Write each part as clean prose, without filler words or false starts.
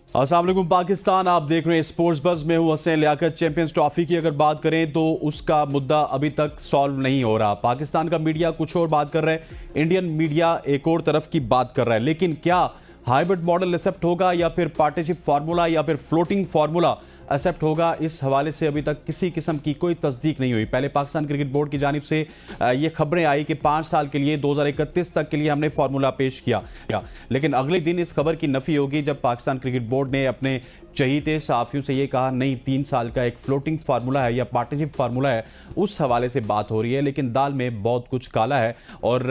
अस्सलाम वालेकुम पाकिस्तान, आप देख रहे हैं स्पोर्ट्स बज़ में हूं हसन लियाकत। चैंपियंस ट्रॉफी की अगर बात करें तो उसका मुद्दा अभी तक सॉल्व नहीं हो रहा। पाकिस्तान का मीडिया कुछ और बात कर रहा है, इंडियन मीडिया एक और तरफ की बात कर रहा है। लेकिन क्या हाइब्रिड मॉडल एक्सेप्ट होगा या फिर पार्टनरशिप फार्मूला या फिर फ्लोटिंग फार्मूला एक्सेप्ट होगा, इस हवाले से अभी तक किसी किस्म की कोई तस्दीक नहीं हुई। पहले पाकिस्तान क्रिकेट बोर्ड की जानिब से ये खबरें आई कि 5 साल के लिए 2031 तक के लिए हमने फार्मूला पेश किया, लेकिन अगले दिन इस खबर की नफी होगी जब पाकिस्तान क्रिकेट बोर्ड ने अपने चहीते सहाफ़ियों से ये कहा नहीं, 3 साल का एक फ्लोटिंग फार्मूला है या पार्टनरशिप फार्मूला है। उस हवाले से बात हो रही है, लेकिन दाल में बहुत कुछ काला है और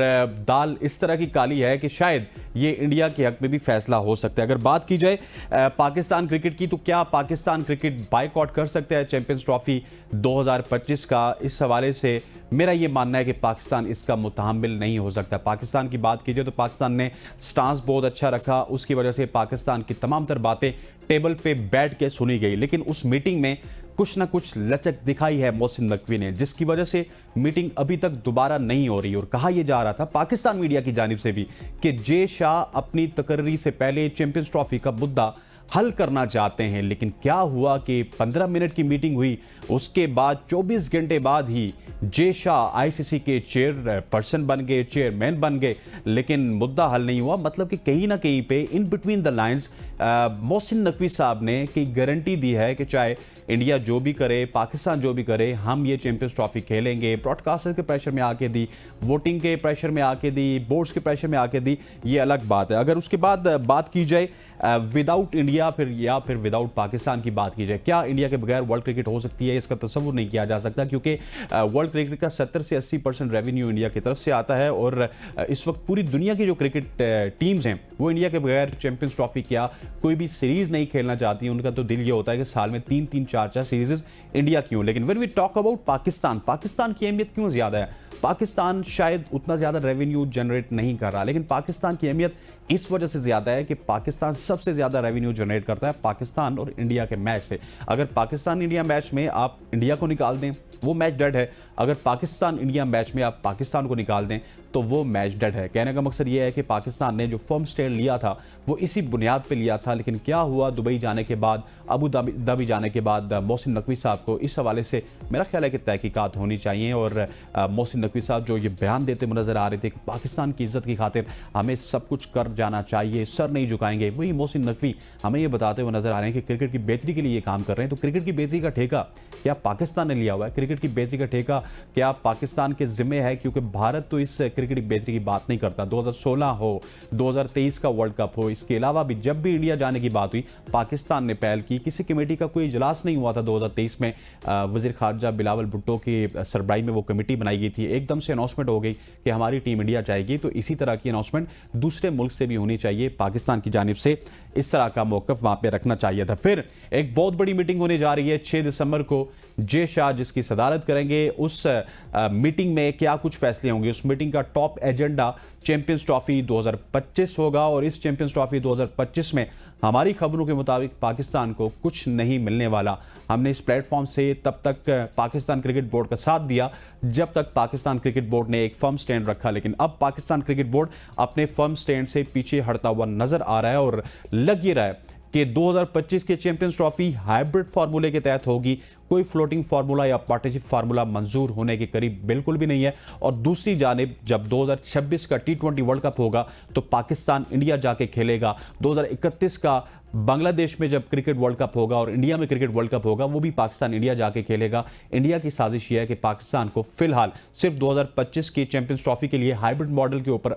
दाल इस तरह की काली है कि शायद ये इंडिया के हक में भी फैसला हो सकता है। अगर बात की जाए पाकिस्तान क्रिकेट की, तो क्या पाकिस्तान क्रिकेट बायकॉट कर सकता है चैंपियंस ट्रॉफी 2025 का? इस हवाले से मेरा ये मानना है कि पाकिस्तान इसका मुतहम्मिल नहीं हो सकता। पाकिस्तान की बात कीजिए तो पाकिस्तान ने स्टांस बहुत अच्छा रखा, उसकी वजह से पाकिस्तान की तमाम तर बातें टेबल पे बैठ के सुनी गई। लेकिन उस मीटिंग में कुछ ना कुछ लचक दिखाई है मोहसिन नकवी ने, जिसकी वजह से मीटिंग अभी तक दोबारा नहीं हो रही। और कहा यह जा रहा था पाकिस्तान मीडिया की जानिब से भी कि जे शाह अपनी तकर्री से पहले चैंपियंस ट्रॉफी का मुद्दा हल करना चाहते हैं। लेकिन क्या हुआ कि 15 मिनट की मीटिंग हुई, उसके बाद 24 घंटे बाद ही जे शाह आईसीसी के चेयरपर्सन बन गए, चेयरमैन बन गए, लेकिन मुद्दा हल नहीं हुआ। मतलब कि कहीं ना कहीं पे in between the lines Mohsin Naqvi साहब ने की गारंटी दी है कि चाहे इंडिया जो भी करे, पाकिस्तान जो भी करे, हम ये चैंपियंस ट्रॉफी खेलेंगे। ब्रॉडकास्टर के प्रेशर में आके दी, वोटिंग के प्रेशर में आके दी, बोर्ड्स के प्रेशर में आके दी, ये अलग बात है। अगर उसके बाद बात की जाए विदाउट इंडिया फिर विदाउट पाकिस्तान की बात की जाए, क्या इंडिया के बगैर वर्ल्ड क्रिकेट हो सकती है? इसका तस्वुर नहीं किया जा सकता, क्योंकि वर्ल्ड क्रिकेट का 70 से 80% रेवेन्यू इंडिया की तरफ से आता है। और इस वक्त पूरी दुनिया की जो क्रिकेट टीम्स हैं वो इंडिया के बगैर चैंपियंस ट्रॉफी क्या कोई भी सीरीज नहीं खेलना चाहती। उनका तो दिल ये होता है कि साल में 3-3, 4-4 सीरीज इंडिया क्यों। लेकिन when we talk about Pakistan की अहमियत क्यों ज्यादा है? पाकिस्तान शायद उतना ज्यादा रेवेन्यू जनरेट नहीं कर रहा, लेकिन पाकिस्तान की अहमियत इस वजह से ज्यादा है कि पाकिस्तान सबसे ज्यादा रेवेन्यू जनरेट करता है पाकिस्तान और इंडिया के मैच से। अगर पाकिस्तान इंडिया मैच में आप इंडिया को निकाल दें, वो मैच डेड है। अगर पाकिस्तान इंडिया मैच में आप पाकिस्तान को निकाल दें तो वो मैच डेड है। कहने का मकसद ये है कि पाकिस्तान ने जो फर्म स्टैंड लिया था वो इसी बुनियाद पे लिया था। लेकिन क्या हुआ दुबई जाने के बाद, अबू धाबी जाने के बाद मोहसिन नकवी साहब को इस हवाले से मेरा ख्याल है कि तहकीकात होनी चाहिए। और मोहसिन नकवी साहब जो ये बयान देते हुए नजर आ रहे थे कि पाकिस्तान की इज्जत की खातिर हमें सब कुछ कर जाना चाहिए, सर नहीं झुकाएंगे, वही मोहसिन नकवी हमें ये बताते हुए नजर आ रहे हैं कि क्रिकेट की बेहतरी के लिए ये काम कर रहे हैं। तो क्रिकेट की बेहतरी का ठेका क्या पाकिस्तान ने लिया हुआ है? क्रिकेट की बेहतरी का ठेका क्या पाकिस्तान के जिम्मे है? क्योंकि भारत तो इस क्रिकेट की बेहतरी की बात नहीं करता। 2016 हो, 2023 का वर्ल्ड कप हो, इसके अलावा भी जब भी इंडिया जाने की बात हुई पाकिस्तान ने पहल की। किसी कमेटी का कोई इजलास नहीं हुआ था 2023 में। वजीर खारजा बिलावल भुट्टो की सरबराही में वो कमेटी बनाई गई थी, एकदम से अनाउंसमेंट हो गई कि हमारी टीम इंडिया जाएगी। तो इसी तरह की अनाउंसमेंट दूसरे मुल्क से भी होनी चाहिए। पाकिस्तान की जानिब से इस तरह का मौकफ वहां पे रखना चाहिए था। फिर एक बहुत बड़ी मीटिंग होने जा रही है 6 दिसंबर को, जे शाह जिसकी सदारत करेंगे। उस मीटिंग में क्या कुछ फैसले होंगे? उस मीटिंग का टॉप एजेंडा चैंपियंस ट्रॉफी 2025 होगा। और इस चैंपियंस ट्रॉफी 2025 में हमारी खबरों के मुताबिक पाकिस्तान को कुछ नहीं मिलने वाला। हमने इस प्लेटफॉर्म से तब तक पाकिस्तान क्रिकेट बोर्ड का साथ दिया जब तक पाकिस्तान क्रिकेट बोर्ड ने एक फर्म स्टैंड रखा, लेकिन अब पाकिस्तान क्रिकेट बोर्ड अपने फर्म स्टैंड से पीछे हटता हुआ नजर आ रहा है। और लग ये रहा है कि 2025 के चैंपियंस ट्रॉफी हाइब्रिड फार्मूले के तहत होगी। कोई फ्लोटिंग फार्मूला या पार्टनरशिप फार्मूला मंजूर होने के करीब बिल्कुल भी नहीं है। और दूसरी जानिब जब 2026 का T20 वर्ल्ड कप होगा तो पाकिस्तान इंडिया जाके खेलेगा। 2031 का बांग्लादेश में जब क्रिकेट वर्ल्ड कप होगा और इंडिया में क्रिकेट वर्ल्ड कप होगा, वो भी पाकिस्तान इंडिया जाके खेलेगा। इंडिया की साजिश यह है कि पाकिस्तान को फिलहाल सिर्फ 2025 की चैंपियंस ट्रॉफी के लिए हाइब्रिड मॉडल के ऊपर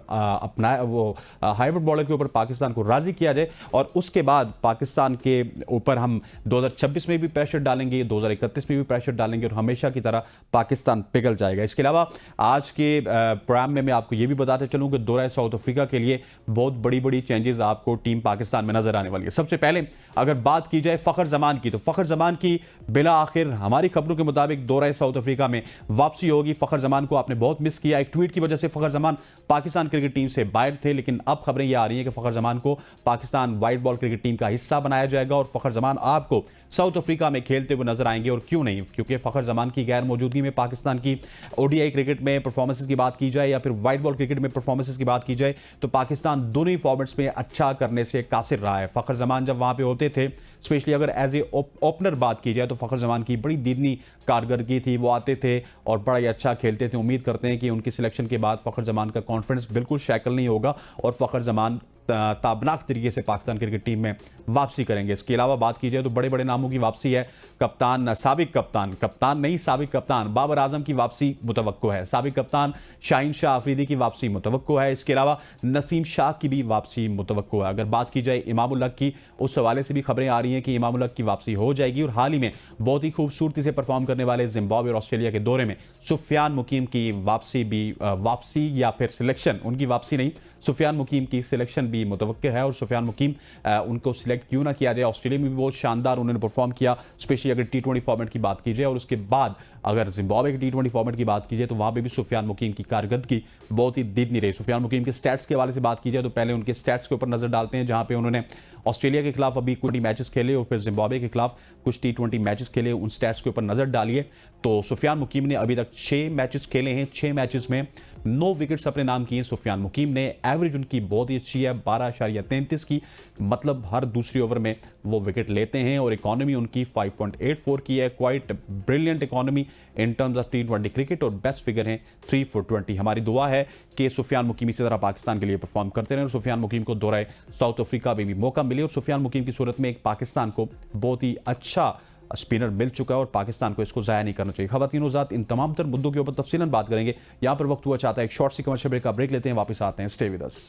हाइब्रिड मॉडल के ऊपर पाकिस्तान को राजी किया जाए। और उसके बाद पाकिस्तान के ऊपर हम 2026 में भी प्रेशर डालेंगे, 2031 में भी प्रेशर डालेंगे और हमेशा की तरह पाकिस्तान पिघल जाएगा। इसके अलावा आज के प्रोग्राम में मैं आपको यह भी बताते चलूँ कि दौरा साउथ अफ्रीका के लिए बहुत बड़ी बड़ी चेंजेस आपको टीम पाकिस्तान में नजर आने वाली है। सबसे पहले अगर बात की जाए फखर जमान की, तो फखर जमान की बिला आखिर हमारी खबरों के मुताबिक दौरा साउथ अफ्रीका में वापसी होगी। फखर जमान को आपने बहुत मिस किया। एक ट्वीट की वजह से फखर जमान पाकिस्तान क्रिकेट टीम से बाहर थे, लेकिन अब खबरें ये आ रही हैं कि फखर जमान को Pakistan white ball cricket team का हिस्सा बनाया जाएगा और फखर जमान आपको साउथ अफ्रीका में खेलते हुए नजर आएंगे। और क्यों नहीं, क्योंकि फखर जमान की गैर मौजूदगी में पाकिस्तान की ओडीआई क्रिकेट में परफॉर्मेंसेस की बात की जाए या फिर व्हाइट बॉल क्रिकेट में परफॉर्मेंसेस की बात की जाए तो पाकिस्तान दोनों ही फॉर्मेट्स में अच्छा करने से कासिर रहा है। फखर जमान जमान जब वहां पे होते थे, स्पेशली अगर एज ए ओपनर बात की जाए तो फ़खर जमान की बड़ी दीदनी कारकर्दगी थी। वो आते थे और बड़ा ही अच्छा खेलते थे। उम्मीद करते हैं कि उनकी सिलेक्शन के बाद फ़खर जमान का कॉन्फिडेंस बिल्कुल शैकल नहीं होगा और फ़खर जमान ताबनाक तरीके से पाकिस्तान क्रिकेट टीम में वापसी करेंगे। इसके अलावा बात की जाए तो बड़े बड़े नामों की वापसी है। साबिक कप्तान बाबर आजम की वापसी मुतवक्को है। साबिक कप्तान शाहीन शाह अफरीदी की वापसी मुतवक्को है। इसके अलावा नसीम शाह की भी वापसी मुतवक्को है। अगर बात की जाए इमाम उल हक की, उस हवाले से भी खबरें आ रही हैं कि इमाम उल हक की वापसी हो जाएगी। और हाल ही में बहुत ही खूबसूरती से परफॉर्म करने वाले जिम्बाब्वे और ऑस्ट्रेलिया के दौरे में सुफियान मुकीम की वापसी या फिर सिलेक्शन, उनकी वापसी नहीं, सुफियान मुकीम की सिलेक्शन भी मुतवक्के है। और सुफियान मुकीम उनको सिलेक्ट क्यों ना किया जाए, ऑस्ट्रेलिया में भी बहुत शानदार उन्होंने परफॉर्म किया, स्पेशली अगर T20 फॉर्मेट की बात की जाए। और उसके बाद अगर जिम्बाब्वे के T20 फॉर्मेट की बात की जाए तो वहां पे भी सुफियान मुकीम की कारकर्दगी बहुत ही दीदनी रही। सुफियान मुकीम के स्टैट्स के हवाले से बात की जाए तो पहले उनके स्टैट्स के ऊपर नजर डालते हैं, जहां पे उन्होंने ऑस्ट्रेलिया के खिलाफ अभी कुछ मैचेस खेले और फिर जिम्बाब्वे के खिलाफ कुछ T20 मैचेस खेले। उन स्टैट्स के ऊपर नजर डालिए तो सुफियान मुकीम ने अभी तक 6 मैचेस खेले हैं। 6 मैचेस में 9 विकेट्स अपने नाम किए सुफियान मुकीम ने। एवरेज उनकी बहुत ही अच्छी है, 12.33 की, मतलब हर दूसरी ओवर में वो विकेट लेते हैं। और इकोनॉमी उनकी 5.84 की है। Quite brilliant economy in terms of T20 cricket. और बेस्ट फिगर है 3 for 20। हमारी दुआ है कि सुफियान मुकीम इसी तरह पाकिस्तान के लिए परफॉर्म करते रहें और सुफियान मुकीम को दौरे साउथ अफ्रीका में भी मौका मिले। और सुफियान मुकीम की सूरत में एक पाकिस्तान को बहुत ही अच्छा स्पिनर मिल चुका है और पाकिस्तान को इसको जाया नहीं करना चाहिए। खवातीन हज़रात, इन तमाम तर मुद्दों के ऊपर तफसीलन बात करेंगे। यहां पर वक्त हुआ चाहता है एक शॉर्ट सी कमर्शियल ब्रेक का ब्रेक लेते हैं, वापस आते हैं। Stay with us.